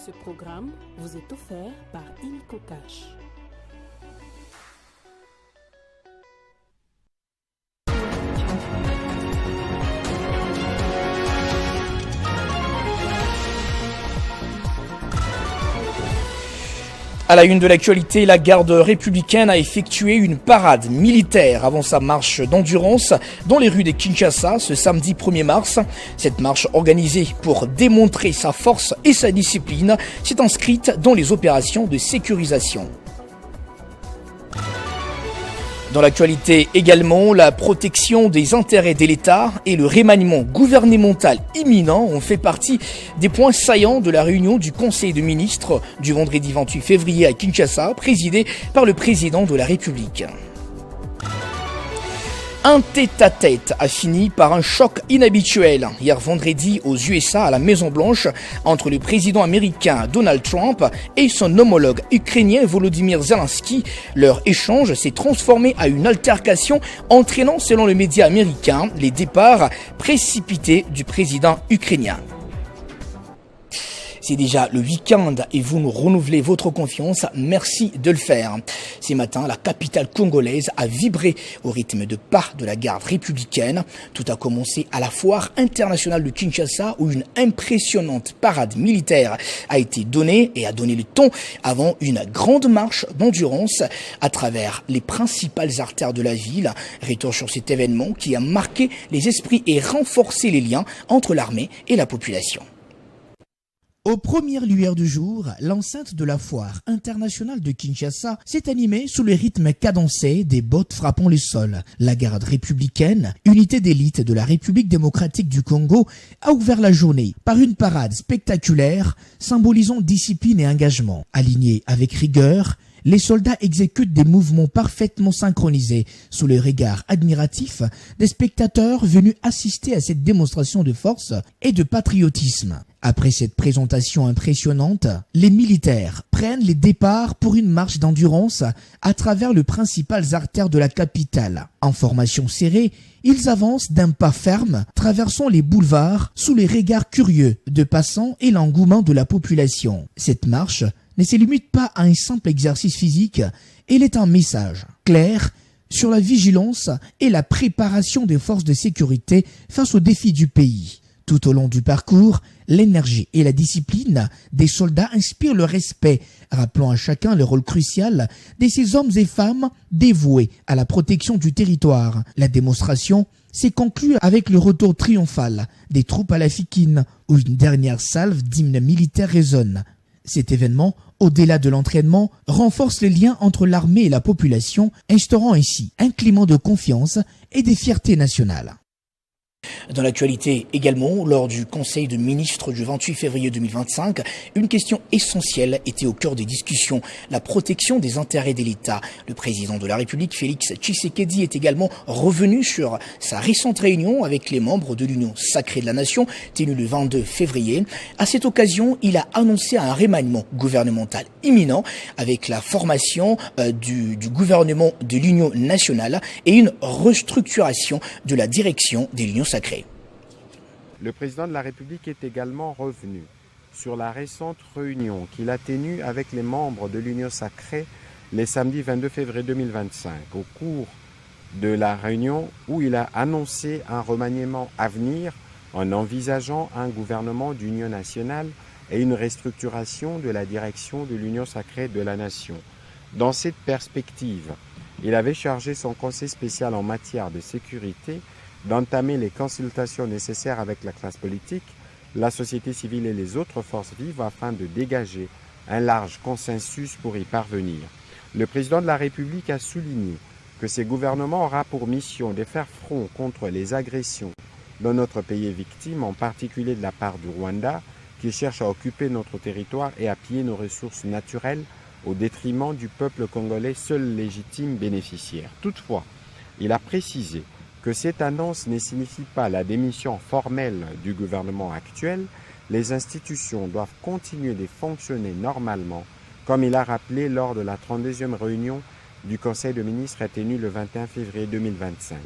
Ce programme vous est offert par Illico Cash. À la une de l'actualité, la garde républicaine a effectué une parade militaire avant sa marche d'endurance dans les rues de Kinshasa ce samedi 1er mars. Cette marche organisée pour démontrer sa force et sa discipline s'est inscrite dans les opérations de sécurisation. Dans l'actualité également, la protection des intérêts de l'État et le remaniement gouvernemental imminent ont fait partie des points saillants de la réunion du Conseil des ministres du vendredi 28 février à Kinshasa, présidée par le président de la République. Un tête-à-tête a fini par un choc inhabituel hier vendredi aux USA à la Maison-Blanche entre le président américain Donald Trump et son homologue ukrainien Volodymyr Zelensky. Leur échange s'est transformé à une altercation entraînant, selon le média américain, les départs précipités du président ukrainien. C'est déjà le week-end et vous nous renouvelez votre confiance. Merci de le faire. Ce matin, la capitale congolaise a vibré au rythme de pas de la garde républicaine. Tout a commencé à la foire internationale de Kinshasa où une impressionnante parade militaire a été donnée et a donné le ton avant une grande marche d'endurance à travers les principales artères de la ville. Retour sur cet événement qui a marqué les esprits et renforcé les liens entre l'armée et la population. Aux premières lueurs du jour, l'enceinte de la foire internationale de Kinshasa s'est animée sous le rythme cadencé des bottes frappant le sol. La garde républicaine, unité d'élite de la République démocratique du Congo, a ouvert la journée par une parade spectaculaire symbolisant discipline et engagement. Alignés avec rigueur, les soldats exécutent des mouvements parfaitement synchronisés sous le regard admiratif des spectateurs venus assister à cette démonstration de force et de patriotisme. Après cette présentation impressionnante, les militaires prennent les départs pour une marche d'endurance à travers les principales artères de la capitale. En formation serrée, ils avancent d'un pas ferme, traversant les boulevards sous les regards curieux de passants et l'engouement de la population. Cette marche ne se limite pas à un simple exercice physique, elle est un message clair sur la vigilance et la préparation des forces de sécurité face aux défis du pays. Tout au long du parcours, l'énergie et la discipline des soldats inspirent le respect, rappelant à chacun le rôle crucial de ces hommes et femmes dévoués à la protection du territoire. La démonstration s'est conclue avec le retour triomphal des troupes à la Fikine, où une dernière salve d'hymnes militaires résonne. Cet événement, au-delà de l'entraînement, renforce les liens entre l'armée et la population, instaurant ainsi un climat de confiance et de fierté nationale. Dans l'actualité également, lors du Conseil de ministres du 28 février 2025, une question essentielle était au cœur des discussions, la protection des intérêts de l'État. Le président de la République, Félix Tshisekedi, est également revenu sur sa récente réunion avec les membres de l'Union sacrée de la Nation, tenue le 22 février. À cette occasion, il a annoncé un remaniement gouvernemental imminent avec la formation du gouvernement de l'Union nationale et une restructuration de la direction de l'Union sacrée. Le président de la République est également revenu sur la récente réunion qu'il a tenue avec les membres de l'Union sacrée les samedis 22 février 2025, au cours de la réunion où il a annoncé un remaniement à venir en envisageant un gouvernement d'union nationale et une restructuration de la direction de l'Union sacrée de la Nation. Dans cette perspective, il avait chargé son conseil spécial en matière de sécurité d'entamer les consultations nécessaires avec la classe politique, la société civile et les autres forces vives afin de dégager un large consensus pour y parvenir. Le président de la République a souligné que ce gouvernement aura pour mission de faire front contre les agressions dont notre pays est victime, en particulier de la part du Rwanda, qui cherche à occuper notre territoire et à piller nos ressources naturelles au détriment du peuple congolais, seul légitime bénéficiaire. Toutefois, il a précisé que cette annonce ne signifie pas la démission formelle du gouvernement actuel. Les institutions doivent continuer de fonctionner normalement, comme il a rappelé lors de la 32e réunion du Conseil des ministres tenue le 21 février 2025.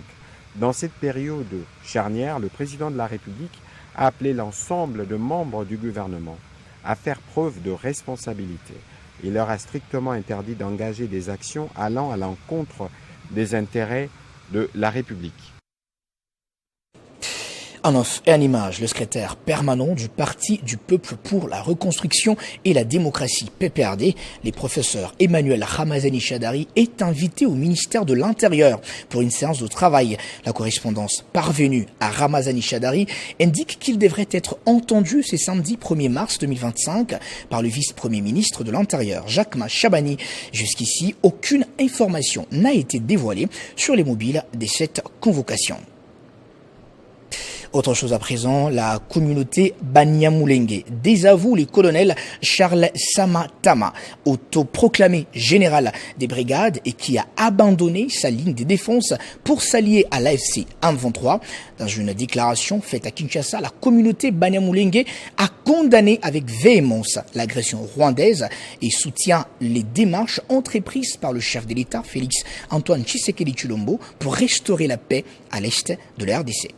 Dans cette période charnière, le président de la République a appelé l'ensemble des membres du gouvernement à faire preuve de responsabilité. Il leur a strictement interdit d'engager des actions allant à l'encontre des intérêts de la République. En off et en image, le secrétaire permanent du Parti du Peuple pour la Reconstruction et la Démocratie, PPRD, le professeur Emmanuel Ramazani Chadari, est invité au ministère de l'Intérieur pour une séance de travail. La correspondance parvenue à Ramazani Chadari indique qu'il devrait être entendu ce samedi 1er mars 2025 par le vice-premier ministre de l'Intérieur, Jacques Chabani. Jusqu'ici, aucune information n'a été dévoilée sur les mobiles de cette convocation. Autre chose à présent, la communauté Banyamulenge désavoue le colonel Charles Samatama, autoproclamé général des brigades et qui a abandonné sa ligne de défense pour s'allier à l'AFC M23. Dans une déclaration faite à Kinshasa, la communauté Banyamulenge a condamné avec véhémence l'agression rwandaise et soutient les démarches entreprises par le chef de l'État, Félix Antoine Tshisekedi Tshilombo, pour restaurer la paix à l'est de la RDC.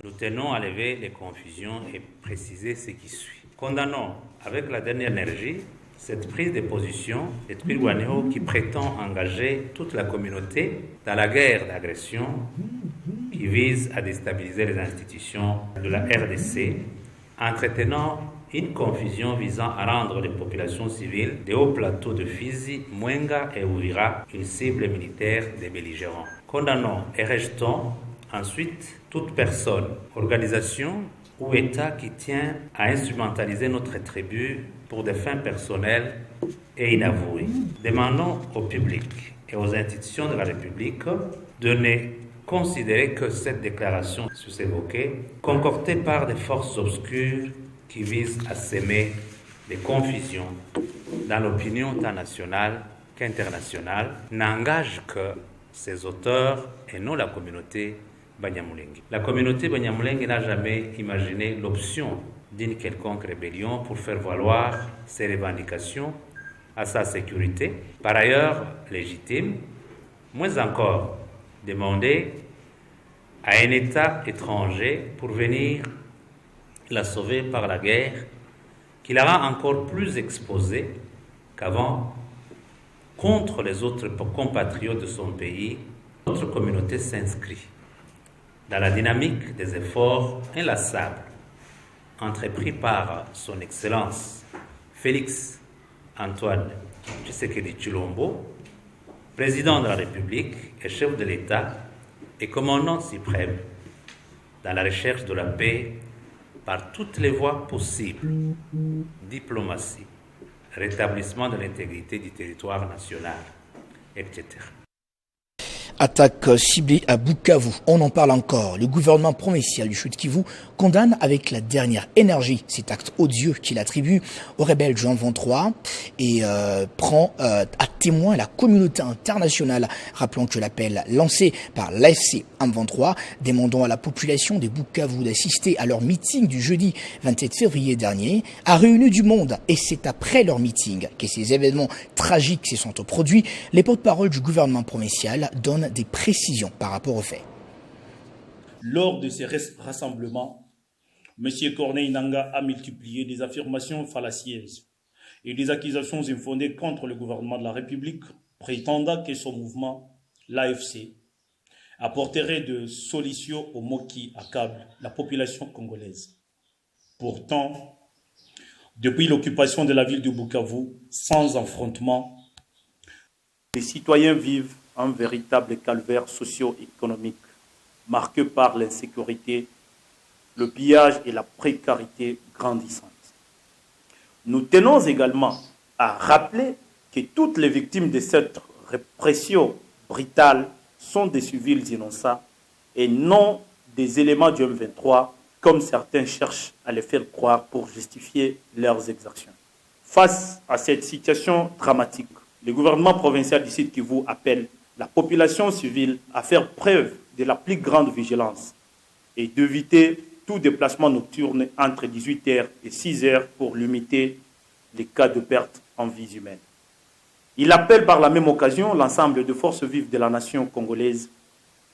Nous tenons à lever les confusions et préciser ce qui suit. Condamnons avec la dernière énergie cette prise de position de Twirwaneho qui prétend engager toute la communauté dans la guerre d'agression qui vise à déstabiliser les institutions de la RDC, entretenant une confusion visant à rendre les populations civiles des hauts plateaux de Fizi, Mwenga et Uvira une cible militaire des belligérants. Condamnons et rejetons ensuite toute personne, organisation ou État qui tient à instrumentaliser notre tribu pour des fins personnelles et inavouées. Demandons au public et aux institutions de la République de ne considérer que cette déclaration sous-évoquée, concoctée par des forces obscures qui visent à semer des confusions dans l'opinion tant nationale qu'internationale, n'engage que ses auteurs et non la communauté Banyamulenge. La communauté Banyamulenge n'a jamais imaginé l'option d'une quelconque rébellion pour faire valoir ses revendications à sa sécurité, par ailleurs légitime, moins encore demander à un État étranger pour venir la sauver par la guerre, qui la rend encore plus exposée qu'avant contre les autres compatriotes de son pays. Notre communauté s'inscrit dans la dynamique des efforts inlassables entrepris par son Excellence Félix Antoine Tshisekedi Tshilombo, président de la République et chef de l'État et commandant suprême dans la recherche de la paix par toutes les voies possibles, diplomatie, rétablissement de l'intégrité du territoire national, etc. Attaque ciblée à Bukavu, on en parle encore. Le gouvernement provincial du Sud-Kivu condamne avec la dernière énergie cet acte odieux qu'il attribue aux rebelles du M23 et prend à témoin la communauté internationale. Rappelons que l'appel lancé par l'AFC M23 demandant à la population de Bukavu d'assister à leur meeting du jeudi 27 février dernier a réuni du monde et c'est après leur meeting que ces événements tragiques se sont produits. Les porte-parole du gouvernement provincial donnent des précisions par rapport aux faits. Lors de ces rassemblements, M. Corneille Nangaa a multiplié des affirmations fallacieuses et des accusations infondées contre le gouvernement de la République, prétendant que son mouvement, l'AFC, apporterait de solutions aux maux qui accablent la population congolaise. Pourtant, depuis l'occupation de la ville de Bukavu, sans affrontement, les citoyens vivent un véritable calvaire socio-économique marqué par l'insécurité, le pillage et la précarité grandissante. Nous tenons également à rappeler que toutes les victimes de cette répression brutale sont des civils innocents et non des éléments du M23 comme certains cherchent à les faire croire pour justifier leurs exactions. Face à cette situation dramatique, le gouvernement provincial du Sud-Kivu appelle la population civile à faire preuve de la plus grande vigilance et d'éviter tout déplacement nocturne entre 18h et 6h pour limiter les cas de perte en vies humaines. Il appelle par la même occasion l'ensemble des forces vives de la nation congolaise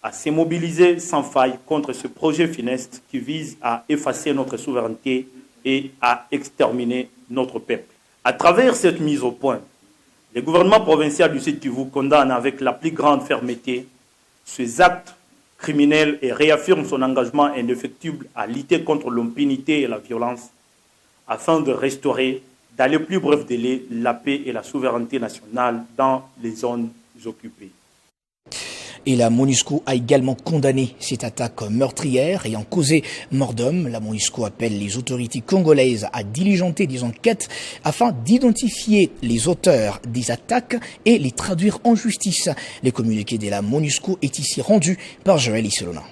à se mobiliser sans faille contre ce projet funeste qui vise à effacer notre souveraineté et à exterminer notre peuple. À travers cette mise au point, le gouvernement provincial du Sud-Kivu condamne avec la plus grande fermeté ces actes criminels et réaffirme son engagement indéfectible à lutter contre l'impunité et la violence afin de restaurer, dans les plus brefs délais, la paix et la souveraineté nationale dans les zones occupées. Et la MONUSCO a également condamné cette attaque meurtrière ayant causé mort d'homme. La MONUSCO appelle les autorités congolaises à diligenter des enquêtes afin d'identifier les auteurs des attaques et les traduire en justice. Le communiqué de la MONUSCO est ici rendu par Joël Isolona.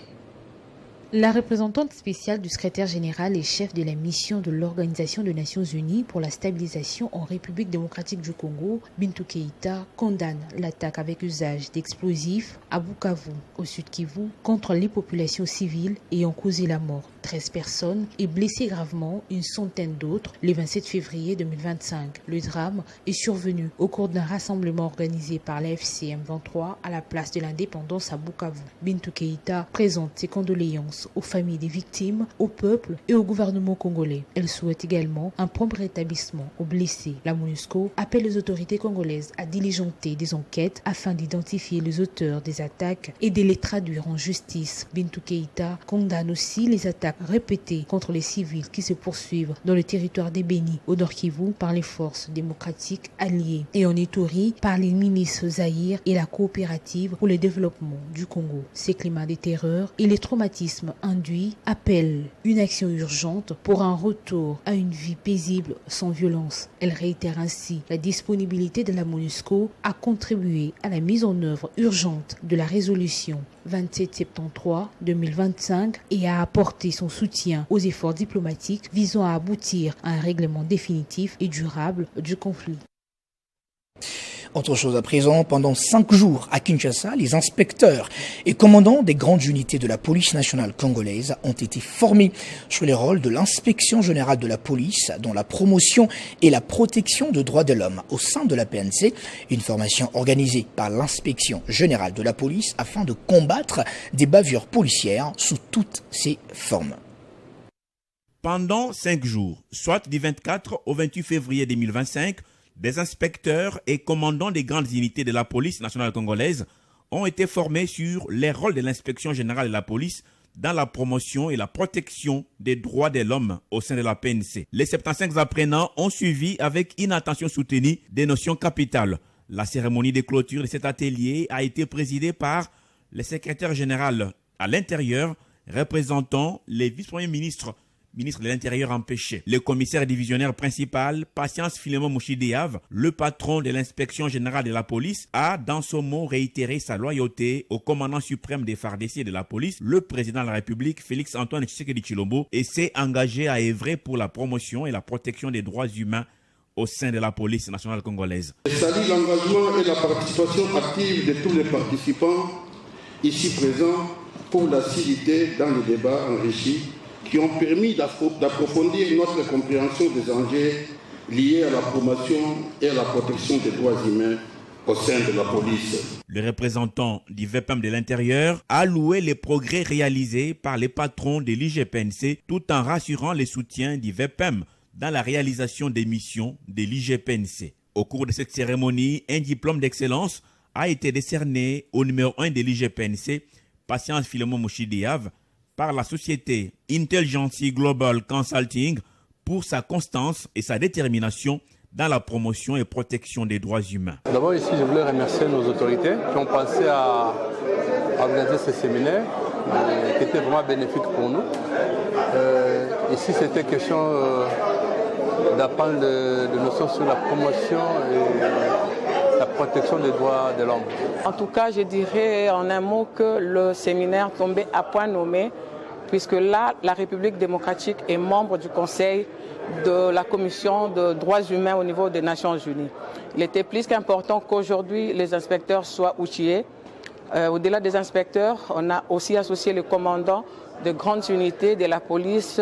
La représentante spéciale du secrétaire général et chef de la mission de l'Organisation des Nations Unies pour la stabilisation en République démocratique du Congo, Bintou Keïta, condamne l'attaque avec usage d'explosifs à Bukavu, au Sud Kivu, contre les populations civiles ayant causé la mort 13 personnes et blessé gravement une centaine d'autres le 27 février 2025. Le drame est survenu au cours d'un rassemblement organisé par la FCM 23 à la place de l'Indépendance à Bukavu. Bintou Keïta présente ses condoléances aux familles des victimes, au peuple et au gouvernement congolais. Elle souhaite également un prompt rétablissement aux blessés. La MONUSCO appelle les autorités congolaises à diligenter des enquêtes afin d'identifier les auteurs des attaques et de les traduire en justice. Bintou Keïta condamne aussi les attaques répétées contre les civils qui se poursuivent dans le territoire des Béni, au Nord Kivu, par les forces démocratiques alliées et en Ituri par les milices Zaïre et la coopérative pour le développement du Congo. Ces climats de terreur et les traumatismes induits appellent une action urgente pour un retour à une vie paisible sans violence. Elle réitère ainsi la disponibilité de la MONUSCO à contribuer à la mise en œuvre urgente de la résolution 2773-2025 et à apporter son soutien aux efforts diplomatiques visant à aboutir à un règlement définitif et durable du conflit. Autre chose à présent, pendant 5 jours à Kinshasa, les inspecteurs et commandants des grandes unités de la police nationale congolaise ont été formés sur les rôles de l'inspection générale de la police dans la promotion et la protection des droits de l'homme au sein de la PNC, une formation organisée par l'inspection générale de la police afin de combattre des bavures policières sous toutes ses formes. Pendant 5 jours, soit du 24 au 28 février 2025, des inspecteurs et commandants des grandes unités de la police nationale congolaise ont été formés sur les rôles de l'inspection générale de la police dans la promotion et la protection des droits de l'homme au sein de la PNC. Les 75 apprenants ont suivi avec une attention soutenue des notions capitales. La cérémonie de clôture de cet atelier a été présidée par le secrétaire général à l'intérieur représentant les vice-premiers ministre de l'Intérieur empêché. Le commissaire divisionnaire principal, Patience Philémon Mouchidéave, le patron de l'inspection générale de la police, a dans son mot réitéré sa loyauté au commandant suprême des FARDC de la police, le président de la République, Félix Antoine Tshisekedi Tshilombo, et s'est engagé à œuvrer pour la promotion et la protection des droits humains au sein de la police nationale congolaise. Je salue l'engagement et la participation active de tous les participants ici présents pour l'assiduité dans le débat enrichi qui ont permis d'approfondir notre compréhension des enjeux liés à la promotion et à la protection des droits humains au sein de la police. Le représentant du VPM de l'Intérieur a loué les progrès réalisés par les patrons de l'IGPNC tout en rassurant les soutiens du VPM dans la réalisation des missions de l'IGPNC. Au cours de cette cérémonie, un diplôme d'excellence a été décerné au numéro 1 de l'IGPNC, Patience Philémon Mouchidéave, par la société Intelligency Global Consulting pour sa constance et sa détermination dans la promotion et protection des droits humains. D'abord ici, je voulais remercier nos autorités qui ont pensé à organiser ce séminaire qui était vraiment bénéfique pour nous. Ici, c'était question d'apprendre des notions sur la promotion et la protection des droits de l'homme. En tout cas, je dirais en un mot que le séminaire tombait à point nommé, puisque là, la République démocratique est membre du Conseil de la Commission de droits humains au niveau des Nations Unies. Il était plus qu'important qu'aujourd'hui les inspecteurs soient outillés. Au-delà des inspecteurs, on a aussi associé le commandant de grandes unités de la police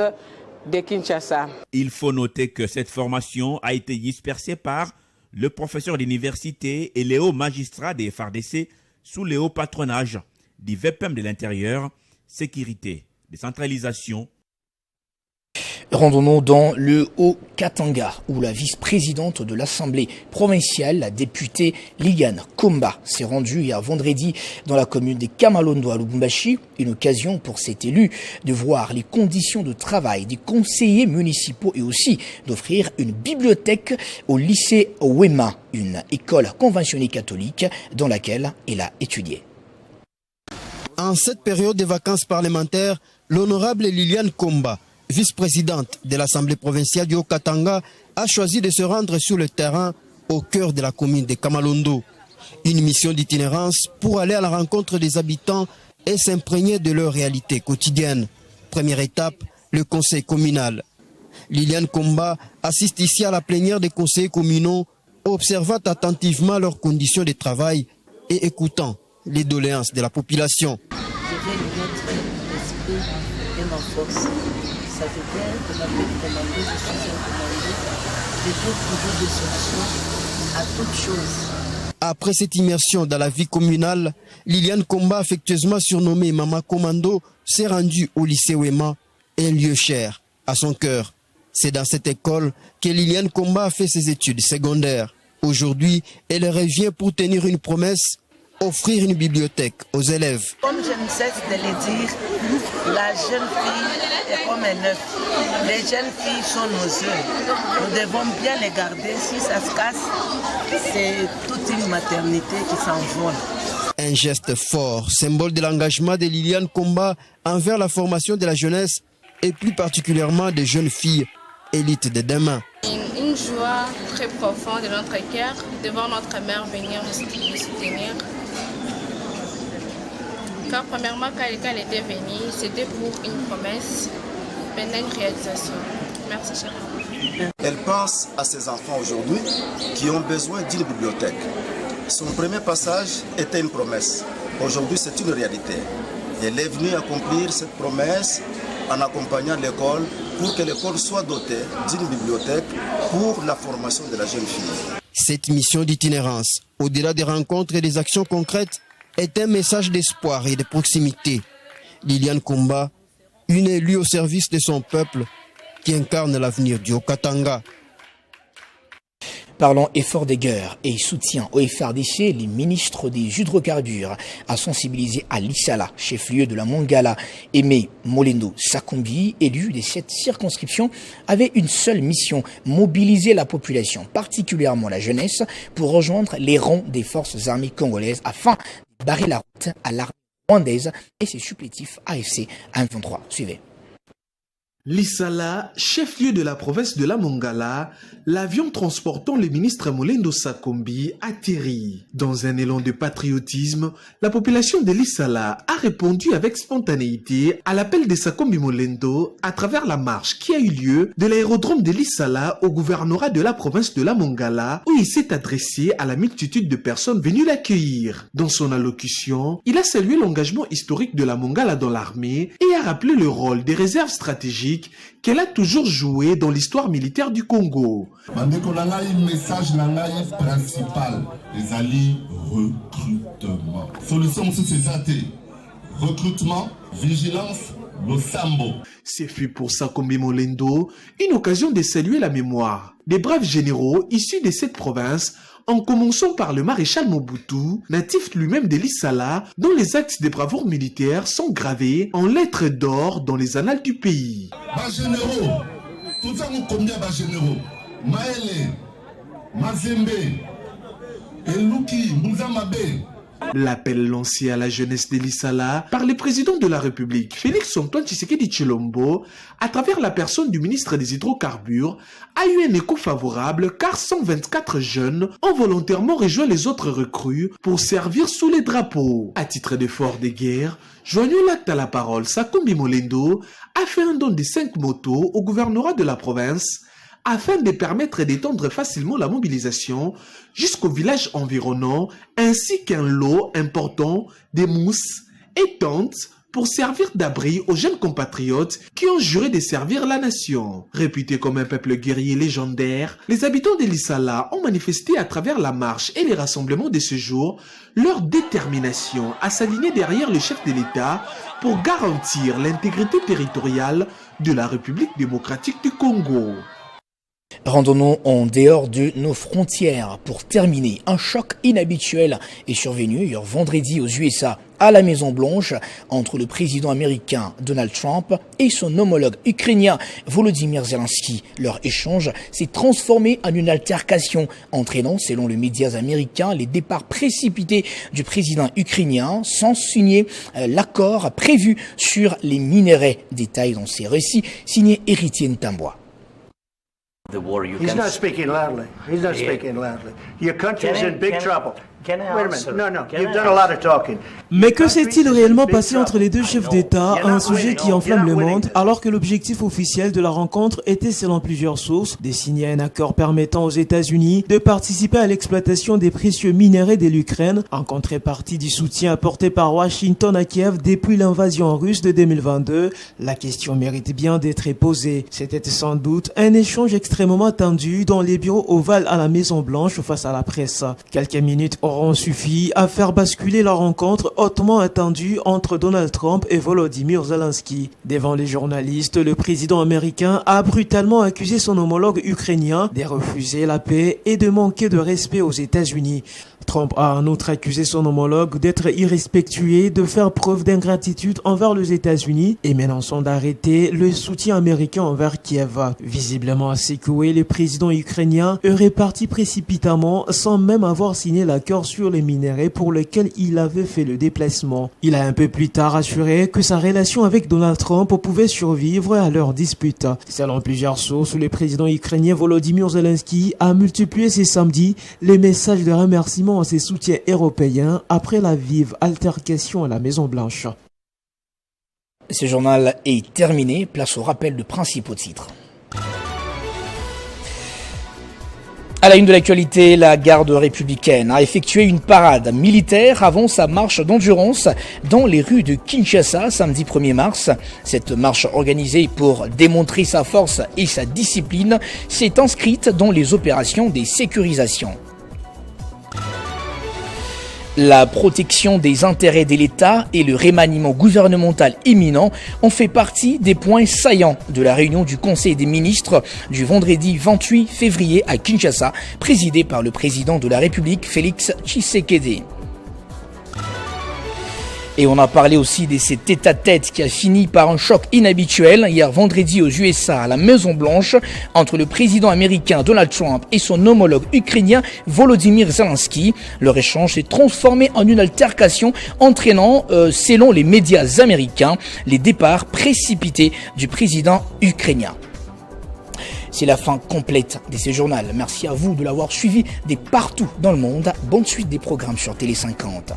de Kinshasa. Il faut noter que cette formation a été dispersée par le professeur d'université et les hauts magistrats des FARDC sous le haut patronage du VPM de l'Intérieur, sécurité, décentralisation. Rendons-nous dans le Haut-Katanga, où la vice-présidente de l'Assemblée provinciale, la députée Liliane Komba, s'est rendue hier vendredi dans la commune de Kamalondo à Lubumbashi, une occasion pour cet élu de voir les conditions de travail des conseillers municipaux et aussi d'offrir une bibliothèque au lycée Wema, une école conventionnée catholique dans laquelle elle a étudié. En cette période de vacances parlementaires, l'honorable Liliane Komba, vice-présidente de l'Assemblée provinciale du Haut-Katanga, a choisi de se rendre sur le terrain au cœur de la commune de Kamalondo. Une mission d'itinérance pour aller à la rencontre des habitants et s'imprégner de leur réalité quotidienne. Première étape, le conseil communal. Liliane Komba assiste ici à la plénière des conseillers communaux, observant attentivement leurs conditions de travail et écoutant les doléances de la population. Je vais mettre l'esprit et ma force. Ça veut dire que ma petite commandée, je suis un commandé. Je peux trouver des solutions à toutes choses. Après cette immersion dans la vie communale, Liliane Komba, affectueusement surnommée Mama Commando, s'est rendue au lycée Wema, un lieu cher à son cœur. C'est dans cette école que Liliane Komba a fait ses études secondaires. Aujourd'hui, elle revient pour tenir une promesse, offrir une bibliothèque aux élèves. Comme je ne cesse de le dire, la jeune fille est comme un œuf. Les jeunes filles sont nos œufs. Nous devons bien les garder. Si ça se casse, c'est toute une maternité qui s'envole. Un geste fort, symbole de l'engagement de Liliane Komba envers la formation de la jeunesse et plus particulièrement des jeunes filles, élites de demain. Une joie très profonde de notre cœur de voir notre mère venir nous soutenir. Car premièrement, quand elle était venue, c'était pour une promesse, maintenant une réalisation. Merci, cher. Elle pense à ses enfants aujourd'hui qui ont besoin d'une bibliothèque. Son premier passage était une promesse. Aujourd'hui, c'est une réalité. Elle est venue accomplir cette promesse en accompagnant l'école pour que l'école soit dotée d'une bibliothèque pour la formation de la jeune fille. Cette mission d'itinérance, au-delà des rencontres et des actions concrètes, est un message d'espoir et de proximité. Liliane Komba, une élue au service de son peuple qui incarne l'avenir du Haut-Katanga. Parlant effort des guerres et soutien au FRDC, les ministres des hydrocarbures a sensibilisé à Lissala, chef-lieu de la Mongala, Aimé Molendo Sakombi, élu de cette circonscription, avait une seule mission, mobiliser la population, particulièrement la jeunesse, pour rejoindre les rangs des forces armées congolaises afin de barrer la route à l'armée rwandaise et ses supplétifs AFC M23. Suivez. Lissala, chef-lieu de la province de la Mongala, l'avion transportant le ministre Molendo Sakombi atterrit. Dans un élan de patriotisme, la population de Lissala a répondu avec spontanéité à l'appel de Sakombi Molendo à travers la marche qui a eu lieu de l'aérodrome de Lissala au gouvernorat de la province de la Mongala, où il s'est adressé à la multitude de personnes venues l'accueillir. Dans son allocution, il a salué l'engagement historique de la Mongala dans l'armée et a rappelé le rôle des réserves stratégiques qu'elle a toujours joué dans l'histoire militaire du Congo. Message principal, les alliés recrutement. Solution sur ces athées. Recrutement, vigilance, le sambo. Ce fut pour Sakombi Molendo une occasion de saluer la mémoire des braves généraux issus de cette province, en commençant par le maréchal Mobutu, natif lui-même de Lissala, dont les actes de bravoure militaire sont gravés en lettres d'or dans les annales du pays. Bas généraux, tout ça nous combien bas généraux? Maëlé, Mazembe, Eluki, Mouzamabe. L'appel lancé à la jeunesse de Lissala par le président de la République, Félix-Antoine Tshisekedi Tshilombo, à travers la personne du ministre des Hydrocarbures, a eu un écho favorable car 124 jeunes ont volontairement rejoint les autres recrues pour servir sous les drapeaux. À titre d'effort de guerre, joignant l'acte à la parole, Sakombi Molendo a fait un don de 5 motos au gouvernorat de la province afin de permettre d'étendre facilement la mobilisation jusqu'au village environnant, ainsi qu'un lot important de mousses et tentes pour servir d'abri aux jeunes compatriotes qui ont juré de servir la nation. Réputés comme un peuple guerrier légendaire, les habitants de l'Issala ont manifesté à travers la marche et les rassemblements de ce jour leur détermination à s'aligner derrière le chef de l'État pour garantir l'intégrité territoriale de la République démocratique du Congo. Rendons-nous en dehors de nos frontières. Pour terminer, un choc inhabituel est survenu hier vendredi aux USA à la Maison-Blanche entre le président américain Donald Trump et son homologue ukrainien Volodymyr Zelensky. Leur échange s'est transformé en une altercation entraînant, selon les médias américains, les départs précipités du président ukrainien sans signer l'accord prévu sur les minerais. Détail dans ces récits signé Héritier Ntambois. He's not speaking loudly. He's not speaking loudly. Your country is in big trouble. Wait a minute. No. You've done a lot of talking. Mais que s'est-il réellement passé entre les deux chefs d'État, un sujet qui enflamme le monde, alors que l'objectif officiel de la rencontre était, selon plusieurs sources, de signer un accord permettant aux États-Unis de participer à l'exploitation des précieux minerais de l'Ukraine, en contrepartie du soutien apporté par Washington à Kiev depuis l'invasion russe de 2022. La question mérite bien d'être posée. C'était sans doute un échange extrêmement tendu dans les bureaux ovales à la Maison-Blanche face à la presse. Quelques minutes auront suffi à faire basculer la rencontre hautement attendue entre Donald Trump et Volodymyr Zelensky. Devant les journalistes, le président américain a brutalement accusé son homologue ukrainien de refuser la paix et de manquer de respect aux États-Unis. Trump a en outre accusé son homologue d'être irrespectueux, de faire preuve d'ingratitude envers les États-Unis et menaçant d'arrêter le soutien américain envers Kiev. Visiblement secoué, le président ukrainien est reparti précipitamment sans même avoir signé l'accord sur les minerais pour lequel il avait fait le déplacement. Il a un peu plus tard assuré que sa relation avec Donald Trump pouvait survivre à leur dispute. Selon plusieurs sources, le président ukrainien Volodymyr Zelensky a multiplié ce samedi les messages de remerciement à ses soutiens européens après la vive altercation à la Maison-Blanche. Ce journal est terminé. Place au rappel de principaux titres. À la une de l'actualité, la garde républicaine a effectué une parade militaire avant sa marche d'endurance dans les rues de Kinshasa samedi 1er mars. Cette marche organisée pour démontrer sa force et sa discipline s'est inscrite dans les opérations de sécurisation. La protection des intérêts de l'État et le remaniement gouvernemental imminent ont fait partie des points saillants de la réunion du Conseil des ministres du vendredi 28 février à Kinshasa, présidée par le président de la République, Félix Tshisekedi. Et on a parlé aussi de cet tête-à-tête qui a fini par un choc inhabituel hier vendredi aux USA à la Maison-Blanche entre le président américain Donald Trump et son homologue ukrainien Volodymyr Zelensky. Leur échange s'est transformé en une altercation entraînant, selon les médias américains, les départs précipités du président ukrainien. C'est la fin complète de ce journal. Merci à vous de l'avoir suivi de partout dans le monde. Bonne suite des programmes sur Télé 50.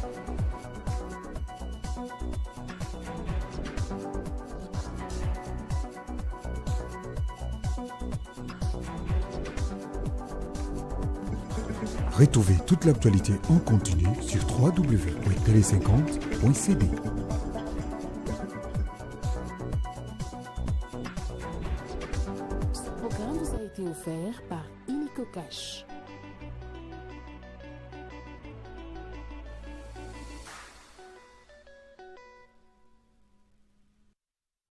Retrouvez toute l'actualité en continu sur www.tele50.cd. Ce programme vous a été offert par Illico Cash.